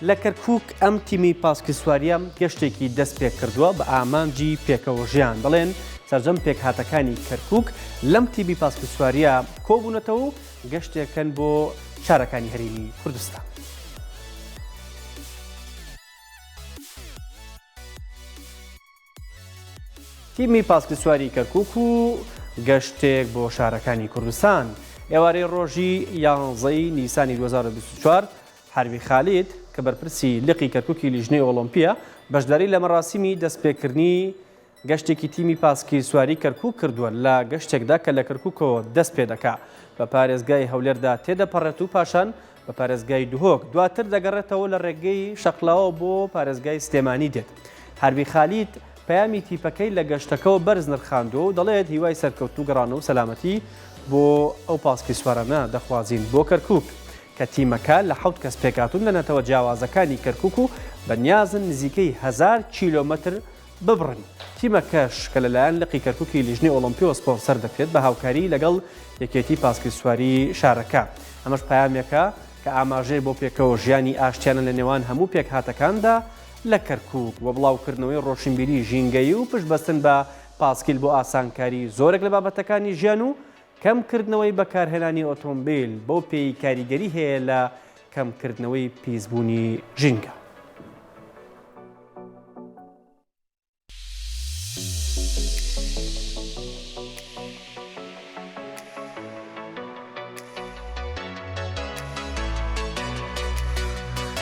لە کەرکووک ئەم تیمی پاسکی سواریە گەشتێکی دەست پێ کردووە بە ئامانجی پێکەوە ژیان دەڵێن سەرجەم پێکهاتەکانی کەرکووک لەم تیمی پاسکی سواریە کۆبوونەتەوە و گەشتێکەکەن بۆ شارەکانی هەرێمی کوردستان. تیمی پاسکی سواری کەرکووک و گەشتێک بۆ شارەکانی کوردستان. ئێوارەی ڕۆژی 11 نیسانی 2024 حەربی خالید کە بەرپرسی لقی کەرکووکی لیژنەی ئۆلۆمپیە بەشداری لە مەراسیمی دەستپێکردنی گەشتێکی تیمی پاسکی سواری کەرکووک کردووە لە گەشتێکدا کە لە کەرکووکەوە دەست پێ دەکا بە پارێزگای هەولێردا تێدەپەڕێت و پاشان بە پارێزگای دوهۆک دواتر دەگەڕێتەوە لە ڕێگەی شەقلاوە بۆ پارێزگای سلێمانی دێت. حەربی خالید پەیامی تیپەکەی لە گەشتەکەەوە بەرز نرخاندووە و دەڵێت هیوای سەرکەوتوو گەڕانە و سەلامەتی بۆ ئەو پاسکی سوارانە دەخوازین بۆ کەرکووک کە تیمەکە لە 7 کەس پێکاتون دەنێتەوە جیاوازەکانی کەرکووک و بەنیازن نزیکەی 1000 کیلۆمەتر ببڕن. تیمەکەش کە لەلایەن لقی کەرکووکی لیژنەی ئۆلۆمپیۆ سپۆنسەر دەکرێت بە هاوکاری لەگەڵ یەکێتی پاسکی سواری شارەکە. ئەمەش پەیامێکە کە ئاماژەی بۆ پێکەوە ژیانی ئاشتیانە لە نێوان هەموو پێکهاتەکاندا لە کەرکووک وە بڵاوکردنەوەی ڕۆشنبیری ژینگەیی و پشتبەستن بە پاسکیل بۆ ئاسانکاری زۆرێک لە بابەتەکانی ژیان و کەمکردنەوەی بەکارهێنانی ئۆتۆمبیل بۆ پێی کاریگەری هەیە لە کەمکردنەوەی پیسبوونی ژینگە.